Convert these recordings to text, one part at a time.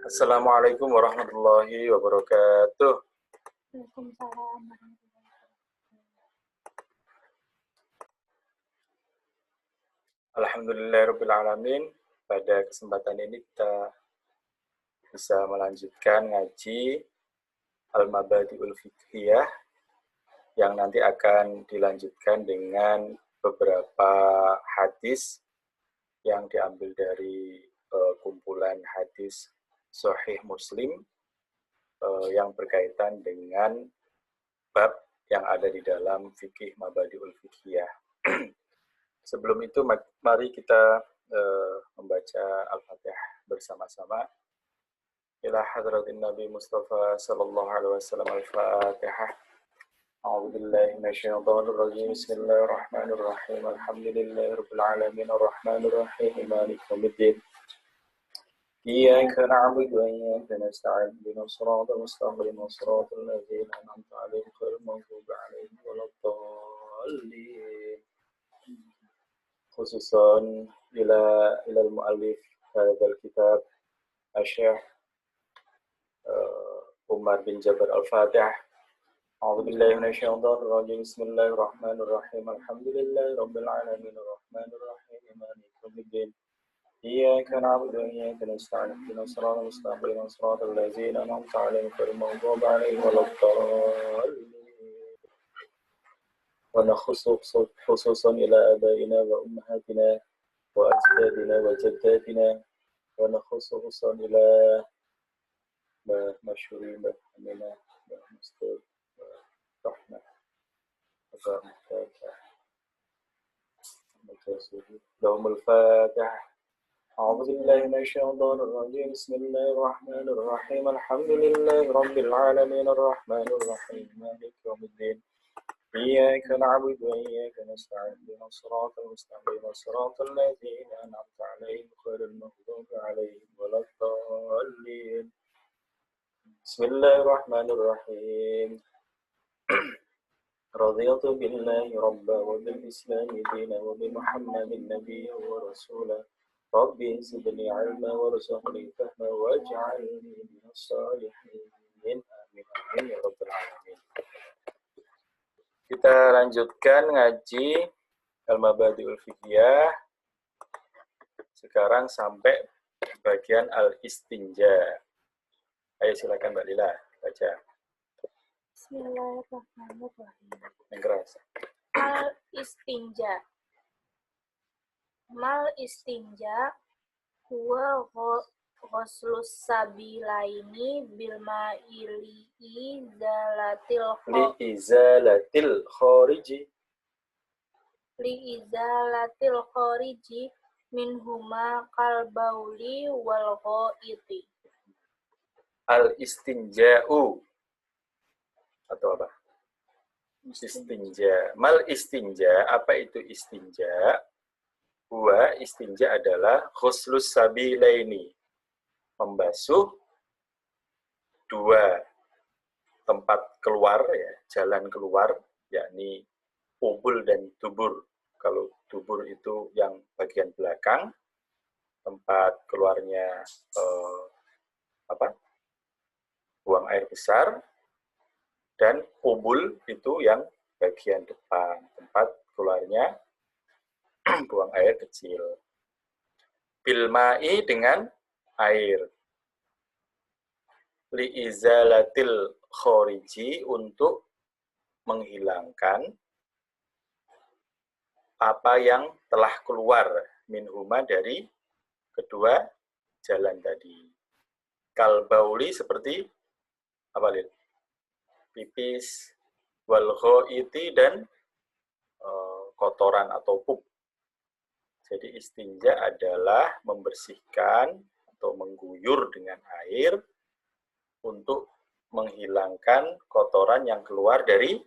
Assalamualaikum warahmatullahi wabarakatuh. Waalaikumsalam warahmatullahi wabarakatuh. Alhamdulillahirrabbilalamin. Pada kesempatan ini kita bisa melanjutkan ngaji Al-Mabadi'ul Fiqhiyah yang nanti akan dilanjutkan dengan beberapa hadis yang diambil dari kumpulan hadis Sahih Muslim yang berkaitan dengan bab yang ada di dalam fikih Mabadi'ul Fiqhiyah. Sebelum itu, mari kita membaca Al-Fatihah bersama-sama. Ila hadratin Nabi Mustafa sallallahu alaihi wasallam Al-Fatihah. A'udzu billahi minasyaitonir rajim. Bismillahirrahmanirrahim. Alhamdulillahirabbil alamin arrahmanir rahim maliki yaumiddin. إياك نعبد وإياك نستعين اهدنا الصراط المستقيم صراط الذين أنعمت عليهم غير المغضوب عليهم ولا الضالين خصوصا إلى المؤلف هذا الكتاب الشيخ عمر بن جابر الفاتح. أعوذ بالله من الشيطان الرجيم. بسم الله الرحمن الرحيم. الحمد لله رب العالمين الرحمن الرحيم مالك يوم الدين. إياك نعبد وإياك نستعين اهدنا الصراط المستقيم صراط الذين أنعمت عليهم غير المغضوب عليهم ولا الضالين. ونخص خصوصا إلى آبائنا وأمهاتنا وأجدادنا وجداتنا ونخص خصوصا إلى مشهورين بأمنا ومستر ورحمة لهم الفاتحة. أعوذ بالله من الشيطان الرجيم. بسم الله الرحمن الرحيم. الحمد لله رب العالمين الرحمن الرحيم مالك يوم الدين. إياك نعبد وإياك نستعين اهدنا الصراط المستقيم صراط الذين أنعمت عليهم غير المغضوب عليهم ولا الضالين. بسم الله الرحمن الرحيم. رضيت بالله ربا وبالإسلام دينا وبمحمد نبيا ورسولا. ربي زدني علما وارزقني فهما واجعلني من الصالحين. آمين آمين يا رب العالمين. Kita lanjutkan ngaji Al-Mabadi'ul Fiqhiyah. Sekarang sampai bagian Al-Istinja. Ayo silakan Mbak Lila baca. Bismillahirrahmanirrahim. Yang keras. Al-Istinja. Mal istinja huwa ghuslus sabilaini bil ma'ili izalatil khariji minhuma qalbauli wal ghaiti. Al-istinja'u atau apa? Istinja. Mal istinja, apa itu istinja? Huwa istinja adalah ghuslus sabilaini, membasuh dua tempat keluar, ya, jalan keluar, yakni ubul dan dubur. Kalau dubur itu yang bagian belakang, tempat keluarnya buang air besar, dan ubul itu yang bagian depan, tempat keluarnya buang air kecil. Bilma'i dengan air. Liizalatil khariji, untuk menghilangkan apa yang telah keluar minhuma, dari kedua jalan tadi. Kalbauli, seperti apa, Lid? Pipis, wal ghaiti, dan kotoran atau pup. Jadi istinja adalah membersihkan atau mengguyur dengan air untuk menghilangkan kotoran yang keluar dari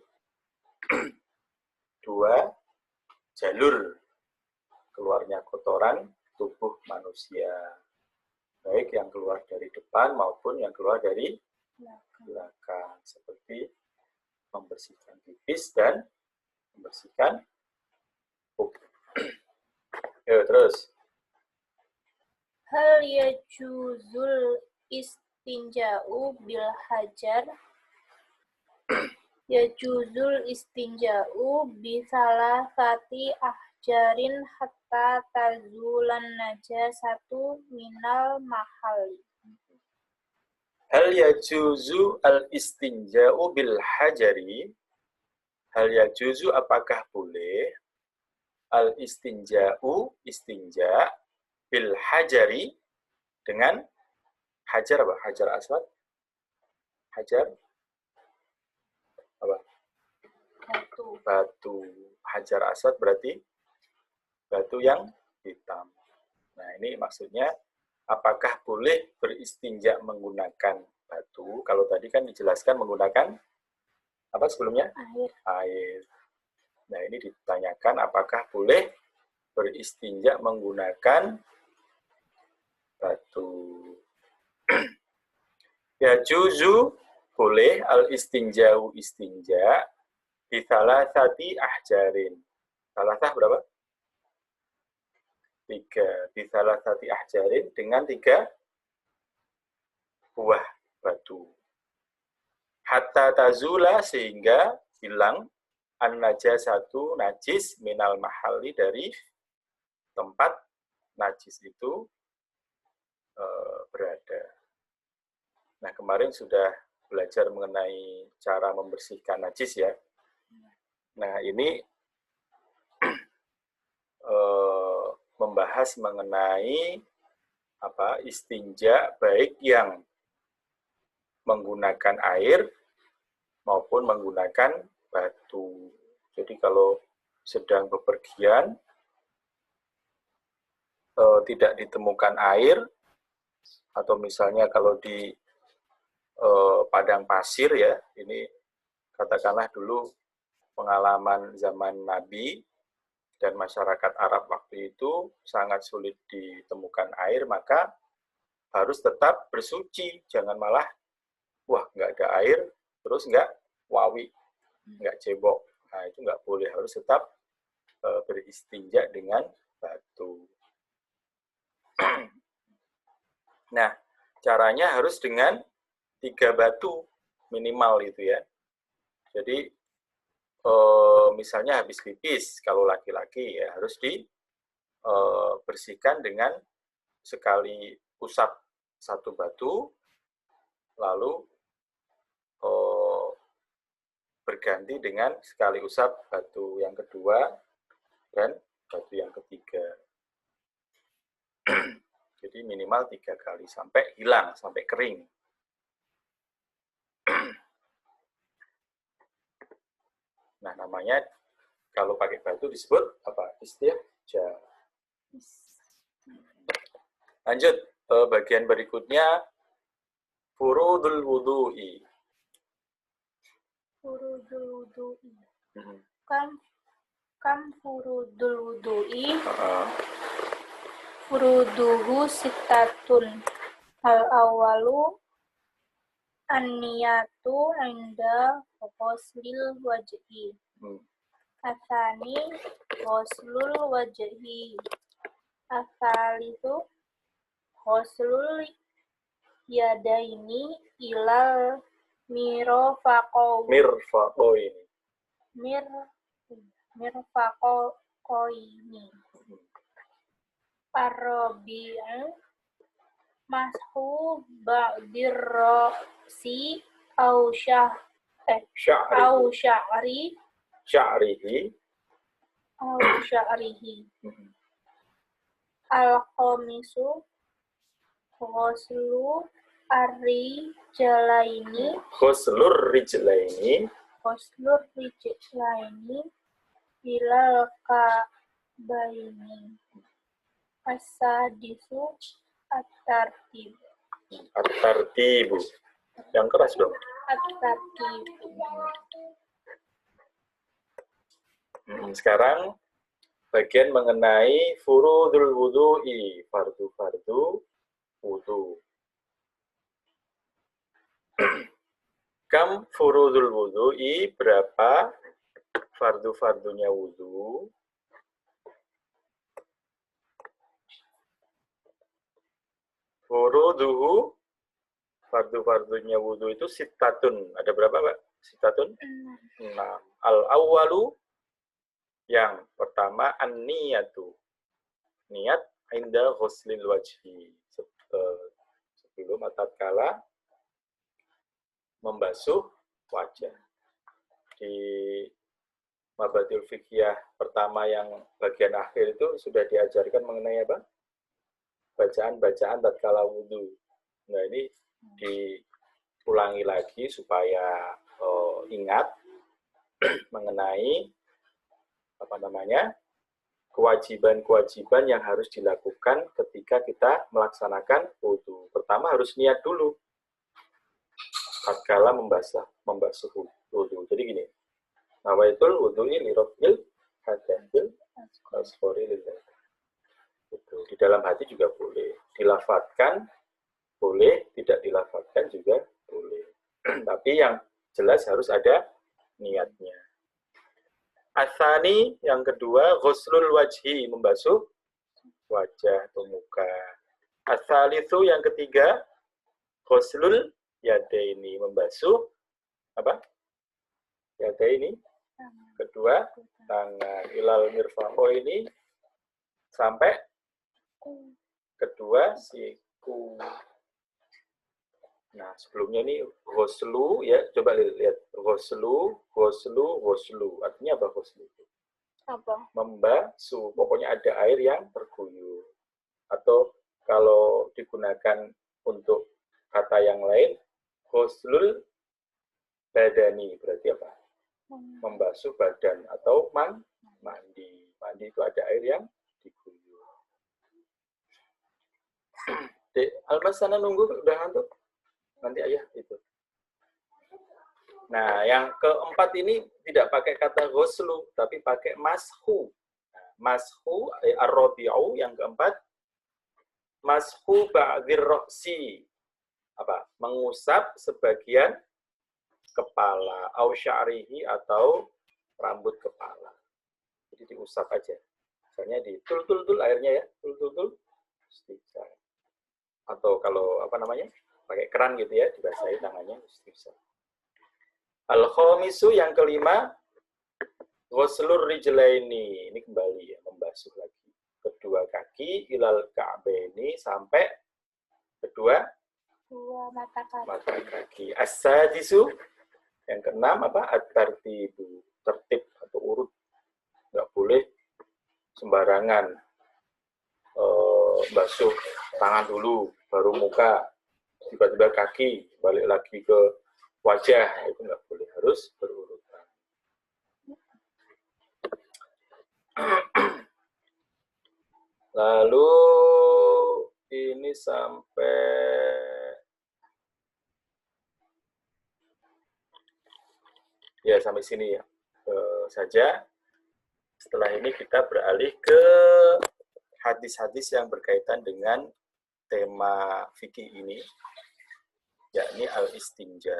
dua jalur keluarnya kotoran tubuh manusia, baik yang keluar dari depan maupun yang keluar dari belakang, seperti membersihkan pipis dan membersihkan pup. Terus. Hal yajuzul istinja'u bil hajar yajuzul istinja'u bisalasati ahjarin hatta tazulan najasatu minal mahali. Hal yajuzu al-istinja'u bil hajari? Hal yajuzu apakah boleh al-istinja'u istinja bil hajari dengan hajar apa? Hajar aswad? Hajar apa? Batu. Hajar aswad berarti batu yang hitam. Nah, ini maksudnya apakah boleh beristinja menggunakan batu? Kalau tadi kan dijelaskan menggunakan apa sebelumnya? Air. Nah, ini ditanyakan apakah boleh beristinja menggunakan batu. Ya juzu boleh al-istinja'u istinja di salasati ahjarin. Salasah berapa? 3. Di salasati ahjarin dengan 3 buah batu. Hatta tazula sehingga hilang an-najasatu najis minal mahali dari tempat najis itu berada. Nah, kemarin sudah belajar mengenai cara membersihkan najis ya. Nah, ini membahas mengenai istinja baik yang menggunakan air maupun menggunakan batu. Jadi kalau sedang bepergian tidak ditemukan air, atau misalnya kalau di padang pasir ya, ini katakanlah dulu pengalaman zaman Nabi dan masyarakat Arab waktu itu sangat sulit ditemukan air, maka harus tetap bersuci, jangan malah wah nggak ada air terus nggak wawi, nggak cebok. Nah, itu nggak boleh, harus tetap beristinja dengan batu. Nah, caranya harus dengan 3 batu minimal itu ya. Jadi misalnya habis pipis, kalau laki-laki ya harus dibersihkan dengan sekali usap 1 batu, lalu berganti dengan sekali usap batu yang kedua dan batu yang ketiga. Jadi minimal 3 kali sampai hilang, sampai kering. Nah, namanya kalau pakai batu disebut apa? Istinja. Lanjut, bagian berikutnya furudul wudu'i. Furudul wudu'i. Kam furudul wudu'i. Furuduhu sittatun. Al-awalu an-niyatu 'inda ghuslil wajhi. Atsani ghuslul wajhi. Atsalisu ghuslul yadaini ilal mirfaqoini. Ar-rabi'u mashu ba'dir ra'si au sya'rihi. Al-khamisu ghuslur rijlaini ilal ka'baini. As-sadisu at-tartibu. Yang keras dong. At-tartibu. Sekarang bagian mengenai furudul wudu'i, fardu-fardu wudu. Kam furudul wudu'i, berapa fardu-fardunya wudu? Furuduhu Fardu-fardunya wudhu itu sitatun. Ada berapa, Mbak? Sitatun? 6. 6. Al-awwalu, yang pertama, an-niyatu. Niat inda ghuslil wajhi. Sebelum tatkala membasuh wajah. Di Mabatil Fiqhiyah pertama yang bagian akhir itu sudah diajarkan mengenai apa? Bacaan-bacaan tatkala wudhu. Nah, ini diulangi lagi supaya ingat mengenai apa namanya? Kewajiban-kewajiban yang harus dilakukan ketika kita melaksanakan wudhu. Pertama harus niat dulu tatkala membasuh wudhu. Jadi gini, nawaitul wudhu'i li rabbil hadathil asfori lillah. Itu di dalam hati juga boleh, dilafatkan boleh, tidak dilafatkan juga boleh. Tapi yang jelas harus ada niatnya. Asani, yang kedua, ghuslul wajhi, membasuh wajah atau muka. Asalisu, yang ketiga, ghuslul yadaini, membasuh apa? Yadaini. Kedua, tangan. Ilal mirfaqo ini sampai kedua siku. Nah, sebelumnya ini ghuslu, ya, coba lihat. Ghuslu. Artinya apa ghuslu? Apa? Membasuh. Pokoknya ada air yang terguyur. Atau kalau digunakan untuk kata yang lain, ghuslul badani. Berarti apa? Membasuh badan. Atau mandi. Mandi itu ada air yang diguyur. Dek, Almas sana nunggu, udah ngantuk? Nanti ayah itu. Nah, yang keempat ini tidak pakai kata ghuslu, tapi pakai mashu. Nah, mashu, ar-rabi'u, yang keempat, mashu ba'dhir ra'si. Apa? Mengusap sebagian kepala, au sya'rihi, atau rambut kepala. Jadi diusap aja. Misalnya di tul airnya ya, tul. Atau kalau apa namanya? Pakai keran gitu ya, dibasahi tangannya, bisa. Al-khamisu, yang kelima, ghuslur rijlaini. Ini kembali ya, membasuh lagi kedua kaki, ilal ka'baini, sampai kedua mata kaki. As-sadisu, yang keenam apa? At-tartibu, tertib atau urut. Nggak boleh sembarangan. Basuh tangan dulu, baru muka, tiba-tiba kaki, balik lagi ke wajah, itu nggak boleh, harus berurutan. Lalu ini sampai ya sampai sini ya saja. Setelah ini kita beralih ke hadis-hadis yang berkaitan dengan tema fikih ini, yakni al-istinja.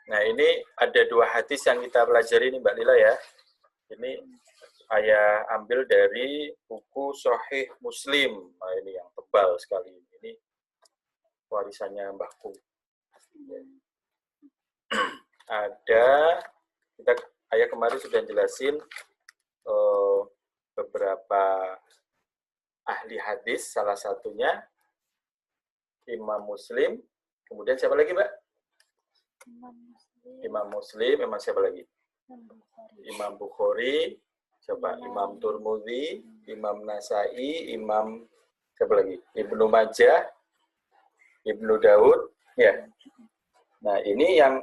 Nah, ini ada dua hadis yang kita pelajari ini, Mbak Lila ya. Ini saya ambil dari buku Sahih Muslim. Nah, ini yang tebal sekali. Ini warisannya Mbahku. Ayah kemarin sudah jelasin beberapa ahli hadis, salah satunya Imam Muslim. Kemudian siapa lagi, Mbak? Imam Muslim, Imam siapa lagi? Imam Bukhari, siapa? Imam Turmudi, Imam Nasai, Imam siapa lagi? Ibnu Majah, Ibnu Daud, ya. Nah, ini yang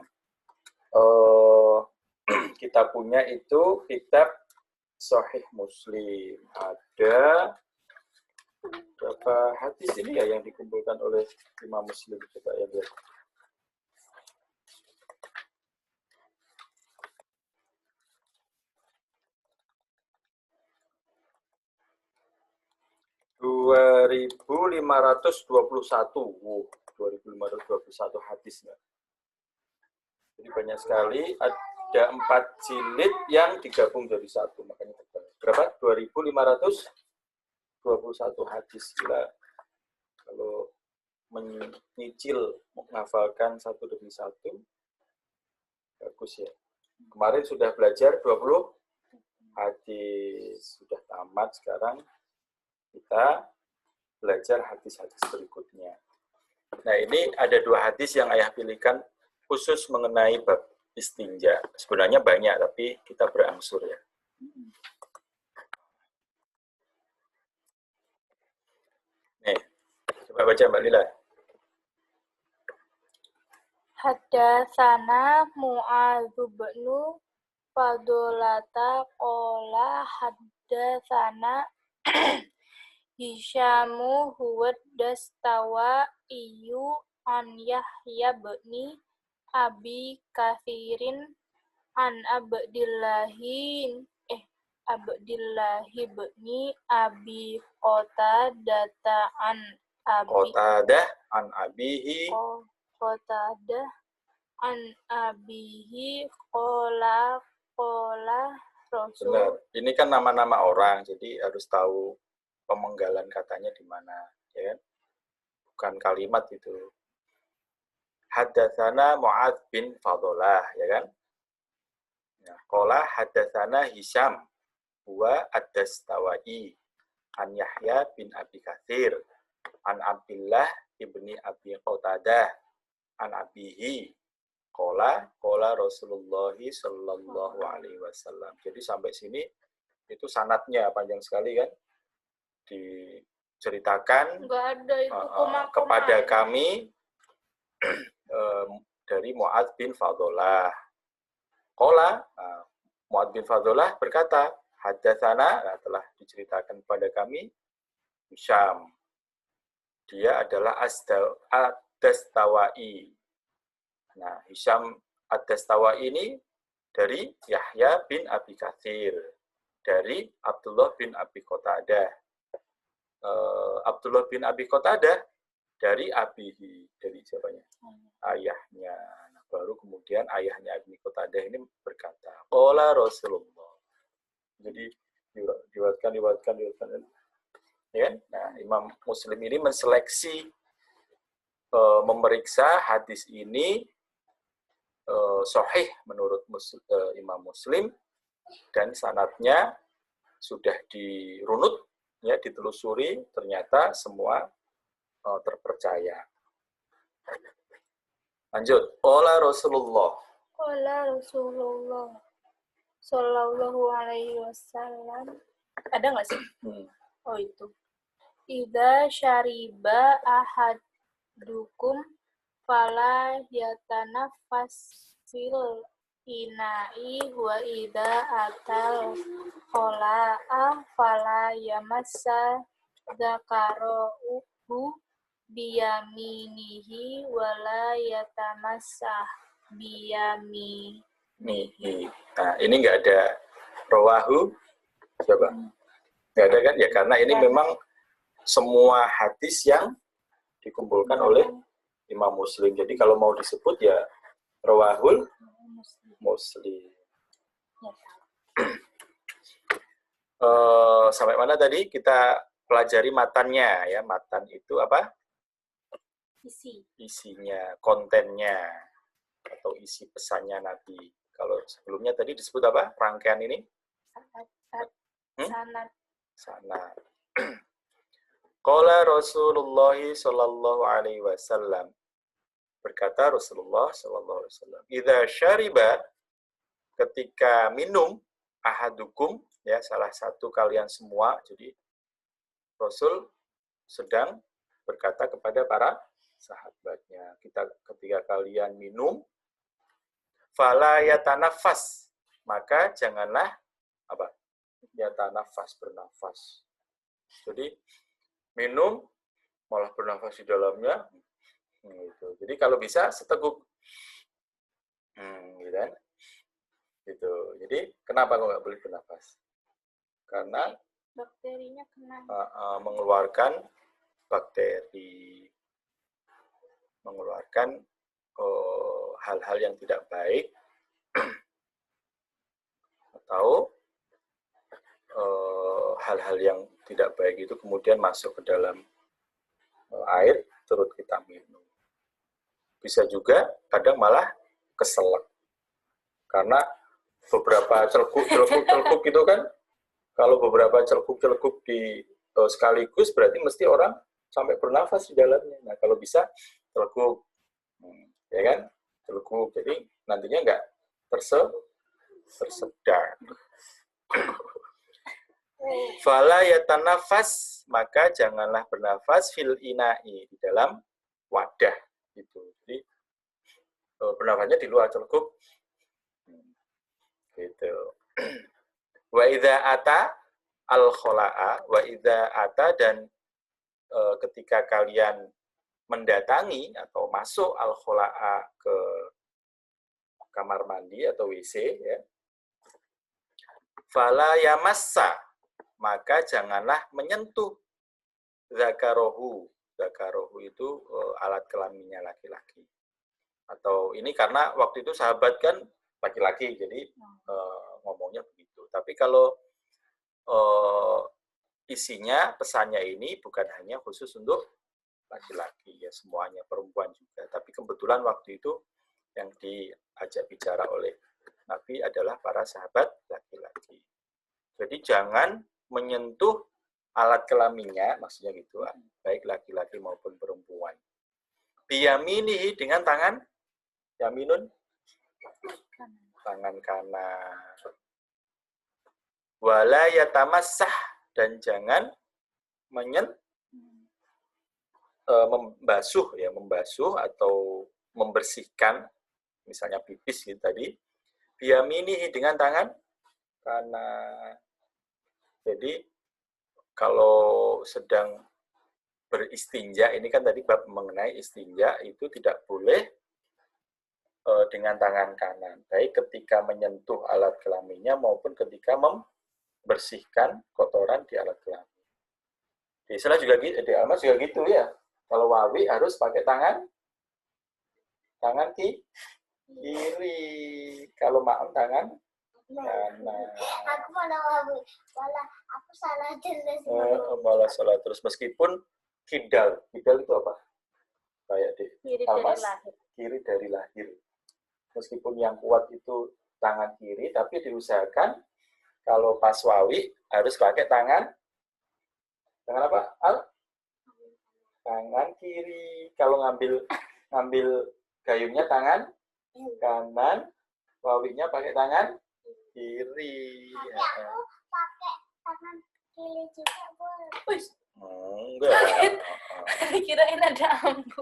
kita punya itu kitab Sahih Muslim. Ada berapa hadis ini ya yang dikumpulkan oleh Imam Muslim? Coba ya lihat. 2521. 2521 hadisnya. Jadi banyak sekali, ada 4 jilid yang digabung jadi satu, makanya tebal. Berapa? 2521 hadis. Gila. Kalau menyicil, menghafalkan satu demi satu, bagus ya. Kemarin sudah belajar 20 hadis. Sudah tamat, sekarang kita belajar hadis-hadis berikutnya. Nah, ini ada 2 hadis yang ayah pilihkan khusus mengenai bab istinja. Sebenarnya banyak, tapi kita berangsur ya. Nih, coba baca Mbak Lila. Haddatsana Mu'adz bin Fadlata qala haddatsana Hisyamu huwa dastawa iyu an Yahya bin Abi Katsirin an Abdillahi bin Abi Qatadah an Qatadah an abihi. Qatadah an abihi qala Rasul. Benar. Ini kan nama-nama orang, jadi harus tahu pemenggalan katanya di mana, ya kan? Bukan kalimat itu. Haddatsana Mu'adz bin Fadlah, ya kan? Nah, qala haddatsana Hisyam huwa ad-Dastawai an Yahya bin Abi Katsir an Abdillah ibni Abi Qatadah an abihi qala Rasulullah sallallahu alaihi wasallam. Jadi sampai sini itu sanadnya panjang sekali kan? Diceritakan Enggak ada itu kepada kami dari Mu'adz bin Fadlah. Qala, Mu'adz bin Fadlah berkata, haddatsana, telah diceritakan kepada kami Hisyam. Dia adalah ad-Dastawai. Nah, Hisyam ad-Dastawai ini dari Yahya bin Abi Katsir, dari Abdullah bin Abi Qatadah. Abdullah bin Abi Qatadah dari abihi, dari siapanya? Ayahnya. Nah, baru kemudian ayahnya Abi Qatadah ini berkata, qala Rasulullah. Jadi diwatkan. Ya, nah, Imam Muslim ini menseleksi, memeriksa hadis ini sahih menurut Imam Muslim, dan sanadnya sudah dirunut, ya, ditelusuri, ternyata semua terpercaya. Lanjut. Qala Rasulullah Sallallahu alaihi wasallam. Ada nggak sih? Oh, itu. Idza syariba ahadukum fala yatanaffas fil ina'i wa idza atal qola'a fala yamassa dzakarahu biyaminihi wa la yatamassah biyaminihi. Nah, ini nggak ada rawahu. Coba. Nggak ada kan? Ya, karena ini memang semua hadis yang dikumpulkan oleh Imam Muslim. Jadi kalau mau disebut ya rawahul Muslim. Sampai mana tadi? Kita pelajari matannya, ya. Matan itu apa? Isinya, kontennya, atau isi pesannya Nabi. Kalau sebelumnya tadi disebut apa? Rangkaian ini? Sanad. Qala Rasulullah sallallahu alaihi wasallam. Berkata Rasulullah sallallahu alaihi wasallam, "Idza syariba," ketika minum, ahadukum, ya, salah satu kalian semua. Jadi Rasul sedang berkata kepada para sahabatnya, ketika kalian minum, fala yatanafas, maka janganlah apa? Yatanafas, bernafas. Jadi minum malah bernafas di dalamnya, gitu. Jadi kalau bisa seteguk, gitu kan? Gitu. Jadi kenapa kok nggak boleh bernafas? Karena Bakterinya kena. Mengeluarkan bakteri, mengeluarkan hal-hal yang tidak baik, atau hal-hal yang tidak baik itu kemudian masuk ke dalam air, turut kita minum. Bisa juga kadang malah keselak. Karena beberapa celguk itu kan, kalau beberapa celguk di sekaligus berarti mesti orang sampai bernafas di dalamnya. Nah, kalau bisa celguk, ya kan, celguk. Jadi nantinya nggak tersedar. Fala yatanafas, maka janganlah bernafas fil ina'i, di dalam wadah gitu. Jadi bernafasnya di luar celguk. Gitu. Wa idza ata al khola'a, wa idza ata, dan ketika kalian mendatangi atau masuk al khola'a ke kamar mandi atau WC, ya. Fala yamassa, maka janganlah menyentuh zakarohu. Zakarohu itu alat kelaminnya laki-laki. Atau ini karena waktu itu sahabat kan laki-laki, jadi ngomongnya begitu. Tapi kalau isinya, pesannya ini bukan hanya khusus untuk laki-laki, ya semuanya, perempuan juga. Tapi kebetulan waktu itu yang diajak bicara oleh Nabi adalah para sahabat laki-laki. Jadi jangan menyentuh alat kelaminnya, maksudnya gitu, baik laki-laki maupun perempuan. Biyaminihi, dengan tangan yaminun, tangan kanan. Wala yatamassah, dan jangan membasuh, ya, membasuh atau membersihkan, misalnya pipis gitu tadi, biyaminihi, dengan tangan kanan. Jadi kalau sedang beristinja, ini kan tadi bab mengenai istinja, itu tidak boleh dengan tangan kanan, baik ketika menyentuh alat kelaminnya maupun ketika membersihkan kotoran di alat kelamin. Di Islam juga gitu, di Almas juga gitu ya. Kalau wawi harus pakai tangan kiri. Kalau maem tangan kanan. Aku malah wawi, malah aku salah jelas. Malah salah terus, meskipun kidal itu apa? Kayak di Almas, kiri dari lahir. Meskipun yang kuat itu tangan kiri, tapi diusahakan kalau pas wawi harus pakai tangan apa? Tangan kiri. Kalau ngambil gayungnya tangan kanan, wawinya pakai tangan kiri. Tapi aku pakai tangan kiri juga boleh. Enggak. Kirain ada ambu.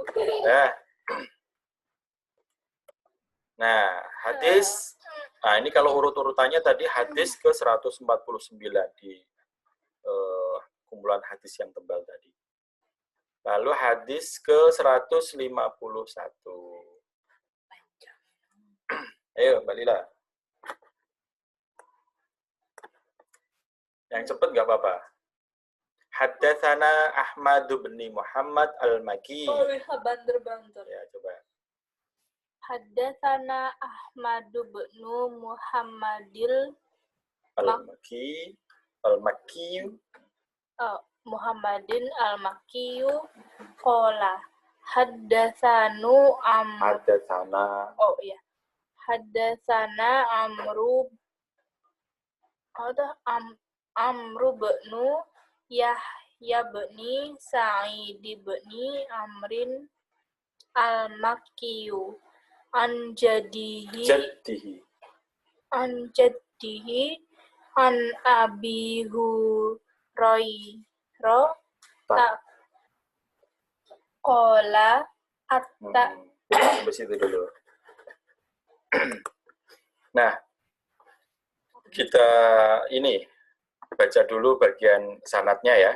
Nah, hadis, nah ini kalau urut-urutannya tadi hadis ke 149 di kumpulan hadis yang tebal tadi. Lalu hadis ke 151. Ayo, Mbak Lila. Yang cepat nggak apa-apa. Haddatsana Ahmad bin Muhammad al-Maki. Oh, iya, banter-banter. Ya, coba. Haddatsana Ahmad bin Muhammadil Al-Maki. Muhammadin al-Makkiyu qala haddatsanu Haddatsana. Oh iya. Haddatsana Amru bin Yahya bin Sa'id bin Amrin al-Makkiyu an jaddihi an Abi Hurairah qala Sampai situ dulu. Nah, kita ini baca dulu bagian sanadnya ya.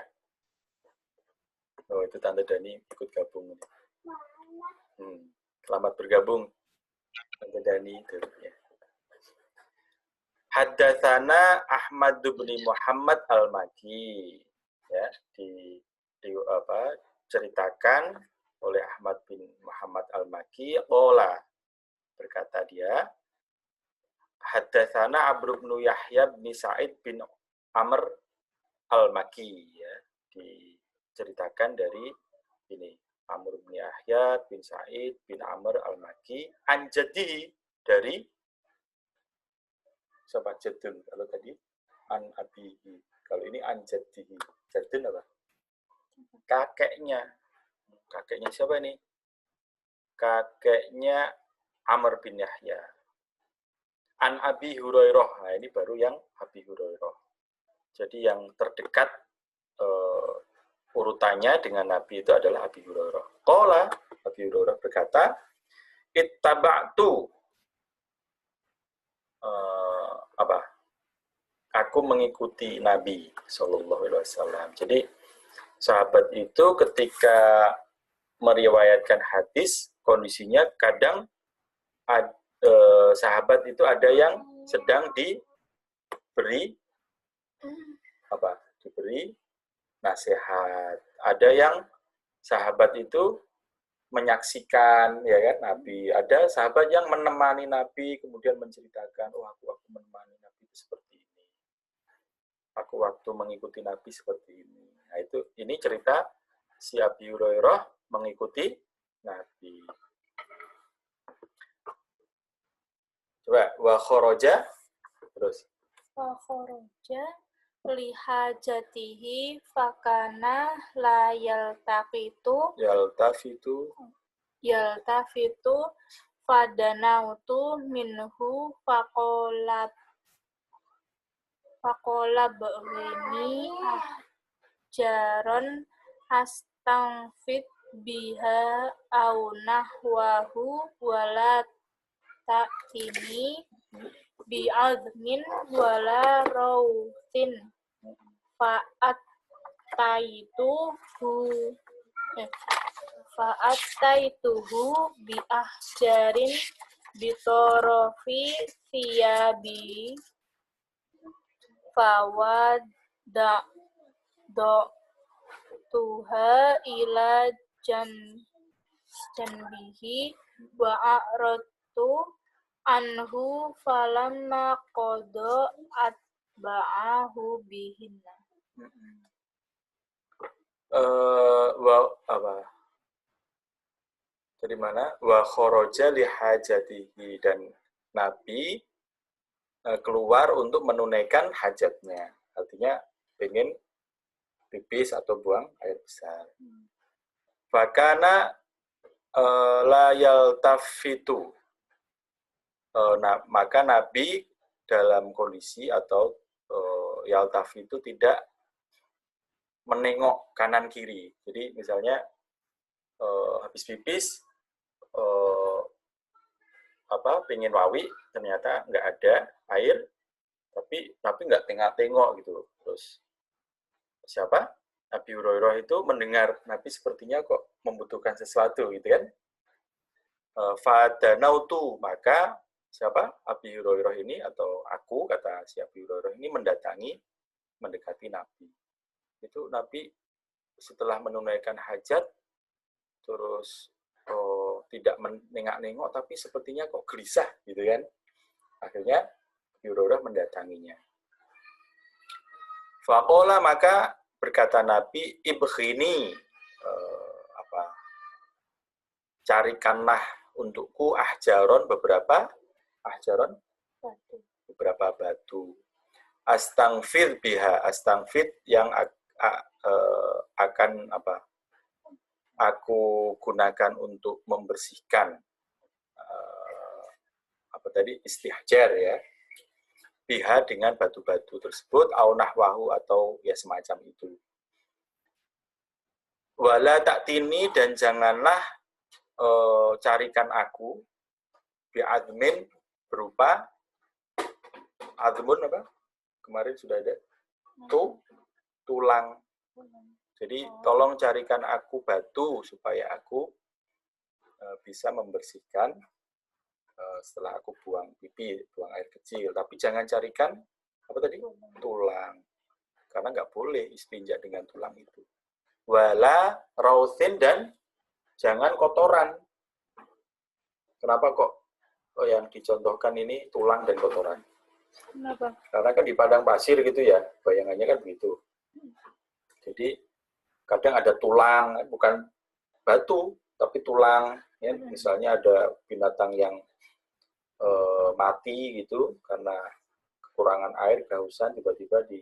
Oh, itu Tante Dani ikut gabung. Selamat bergabung, Tante Dani itu. Ya. Haddatsana Ahmad bin Muhammad Al-Maki. Ya, ceritakan oleh Ahmad bin Muhammad Al-Maki. Qala, berkata dia, haddatsana Amr bin Yahya bin Sa'id bin Amr Al-Maki, ya, diceritakan dari ini Amr bin Yahya bin Sa'id bin Amr Al-Maki an jaddihi, dari siapa? Jaddun. Kalau tadi an abihi, kalau ini an jaddihi. Jaddun apa? Kakeknya. Kakeknya siapa ini? Kakeknya Amr bin Yahya. An Abi Hurairah. Nah, ini baru yang Abi Hurairah. Jadi yang terdekat urutannya dengan Nabi itu adalah Abi Hurairah. Qala, Abi Hurairah berkata, ittaba'tu, aku mengikuti Nabi Shallallahu Alaihi Wasallam. Jadi sahabat itu ketika meriwayatkan hadis, kondisinya kadang sahabat itu ada yang sedang diberi nasihat, ada yang sahabat itu menyaksikan, ya kan, Nabi. Ada sahabat yang menemani Nabi, kemudian menceritakan, oh aku menemani Nabi itu seperti ini. Aku waktu mengikuti Nabi seperti ini. Nah, ini cerita si Abi Hurairah mengikuti Nabi. Coba, wa kharaja, terus. Wa kharaja lihajatihi fakana la yaltafitu fadanautu minhu faqala ba'ini jaron astangfid biha au nahwahu wala ta'tini bi'admin wala rawtin fa'ataituhu bi'ahjarin bitorofi thiyabi fawada'tuha ila janbihi wa a'radtu anhu falamma qada atba'ahu bihinna. Dari mana? Wa kharaja li hajatihi, dan Nabi keluar untuk menunaikan hajatnya. Artinya ingin pipis atau buang air besar. Fakana la yaltafitu. Maka Nabi dalam kondisi atau yaltafitu tidak menengok kanan kiri. Jadi misalnya habis pipis pengen wawi, ternyata nggak ada air, tapi nggak tengok gitu. Terus siapa? Abi Hurairah itu mendengar Nabi sepertinya kok membutuhkan sesuatu gitu kan. Fadanautu, maka siapa? Abi Hurairah ini, atau aku, kata si Abi Hurairah ini, mendekati Nabi. Itu Nabi setelah menunaikan hajat, terus tidak menengok-nengok, tapi sepertinya kok gelisah gitu kan. Akhirnya Abi Hurairah mendatanginya. Faqala, maka berkata Nabi, ibkhini, carikanlah untukku ahjaron, beberapa batu. Astangfid biha, astangfid yang akan aku gunakan untuk membersihkan istihjar, ya, biha, dengan batu-batu tersebut, au nahwahu, atau ya semacam itu. Wala ta'tini, dan janganlah carikan aku bi'admin, berupa admun apa? Kemarin sudah ada tulang. Jadi tolong carikan aku batu supaya aku bisa membersihkan setelah aku buang pipi, buang air kecil. Tapi jangan carikan apa tadi? Tulang. Karena nggak boleh istinja dengan tulang itu. Wala rausin, dan jangan kotoran. Kenapa kok yang dicontohkan ini tulang dan kotoran? Kenapa? Karena kan di padang pasir gitu ya, bayangannya kan begitu. Jadi kadang ada tulang, bukan batu, tapi tulang. Ya, misalnya ada binatang yang mati gitu karena kekurangan air, kehausan, tiba-tiba di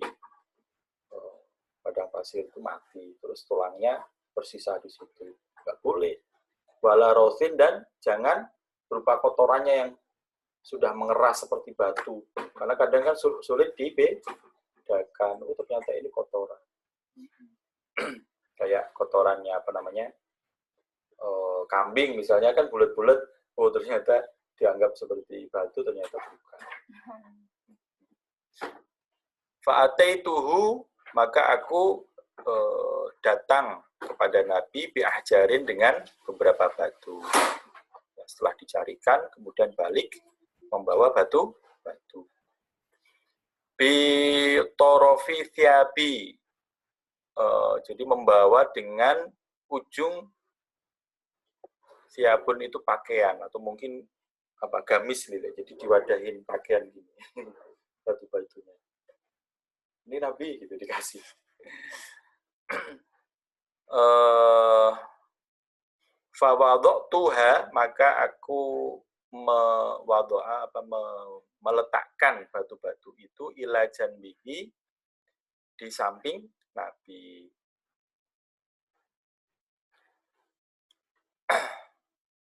padang pasir itu mati, terus tulangnya bersisa di situ. Nggak boleh. Wala rosin, dan jangan berupa kotorannya yang sudah mengeras seperti batu. Karena kadang kan sulit dibedakan. Oh, ternyata ini kotoran. Kayak kotorannya apa namanya? Kambing misalnya kan bulat-bulat. Oh, ternyata dianggap seperti batu, ternyata bukan. Fa'ataituhu, maka aku datang kepada Nabi bi'ahjarin dengan beberapa batu. Setelah dicarikan, kemudian balik membawa batu. Bi torofi thiabi, jadi membawa dengan ujung siapun itu pakaian, atau mungkin apa gamis gitu, jadi diwadahin pakaian gini. Batu-batunya. Ini Nabi gitu dikasih. Fawadoktuha, maka aku meletakkan batu-batu itu ila janbihi, di samping Nabi.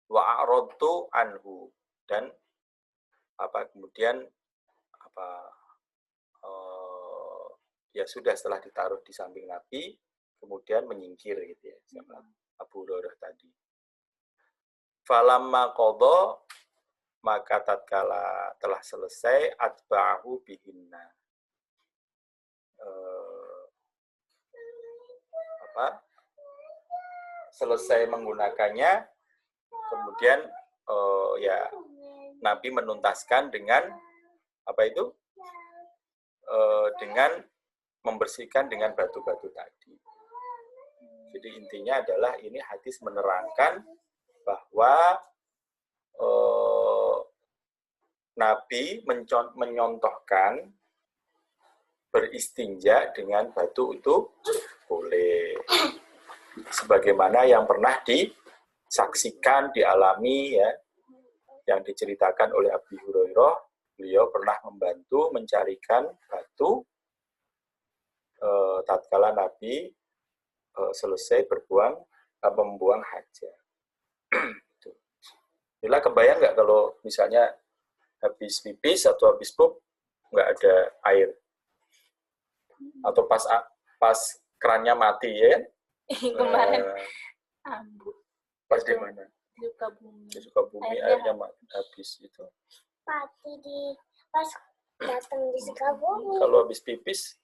Wa a'radtu anhu, dan kemudian ya sudah, setelah ditaruh di samping Nabi kemudian menyingkir gitu ya, sama Abu Hurairah tadi. Falamma qadha, maka tatkala telah selesai, atba'ahu bihinna, selesai menggunakannya, kemudian ya Nabi menuntaskan dengan dengan membersihkan dengan batu-batu tadi. Jadi intinya adalah ini hadis menerangkan bahwa Nabi menyontohkan beristinja dengan batu itu boleh. Sebagaimana yang pernah disaksikan, dialami ya, yang diceritakan oleh Abu Hurairah, beliau pernah membantu mencarikan batu tatkala Nabi selesai membuang hajat. Bila kebayang nggak kalau misalnya habis pipis atau habis pup nggak ada air, atau pas kerannya mati ya? Kemarin pas di mana? Di Sukabumi. Di Sukabumi airnya habis itu. Mati pas datang di Sukabumi. Kalau habis pipis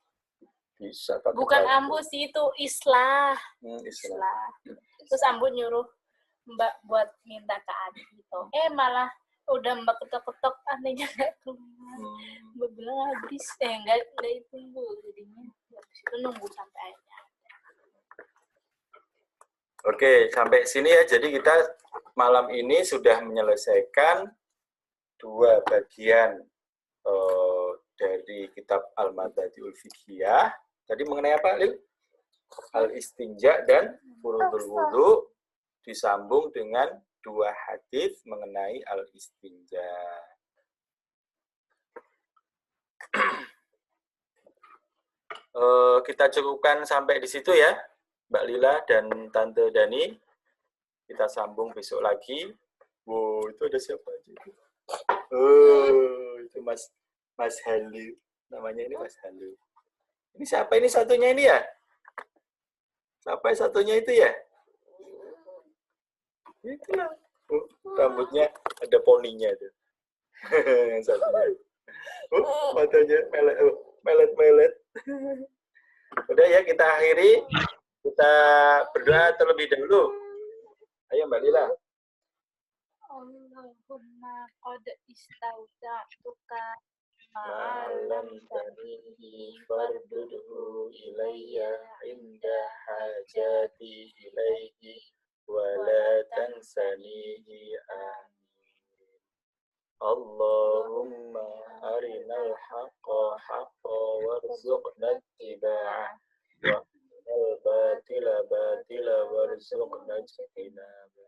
bisa pakai bukan batu. ambu sih, itu islah. Islah. Terus ambu nyuruh Mbak buat minta ke Adi gitu. Malah udah Mbak ketok-ketok, anehnya nggak keluar. Mbak bilang habis, nggak ditunggu, jadinya habis itu nunggu sampai airnya ada. Oke, sampai sini ya. Jadi kita malam ini sudah menyelesaikan 2 bagian dari kitab Al-Mabadi'ul Fiqhiyah. Tadi mengenai apa, Lil? Al-istinja dan furudul wudu, disambung dengan 2 hadis mengenai al-istinja. Kita cukupkan sampai di situ ya, Mbak Lila dan Tante Dani. Kita sambung besok lagi. Wow, itu ada siapa aja itu? Itu Mas Halu. Namanya ini Mas Halu. Ini siapa ini satunya ini ya? Siapa satunya itu ya? Itulah. Rambutnya ada poninya tuh. Yang satunya. Matanya melet-melet. Udah ya, kita akhiri. Kita berdoa terlebih dahulu. Ayo Mbak Lila. Allahumma qad istauda'tuka ma'alam tanihi fardudhu ilayya inda hajati ilaihi wala tansanihi amin. Allahumma arinal haqqa haqqa warzuqna ittiba'ah wa arinal batila batila warzuqna ijtinabah.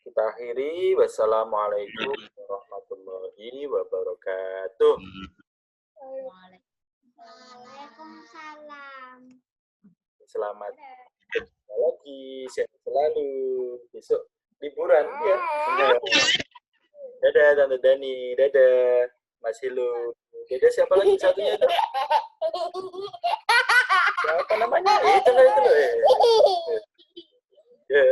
Kita akhiri. Wassalamualaikum warahmatullahi wabarakatuh. Waalaikumsalam. Selamat lagi, sehat selalu. Besok liburan ya. Dadah Tante Dani, dadah Mas Hilu. Dadah siapa lagi satunya itu? Siapa namanya? Itu loh. Ya.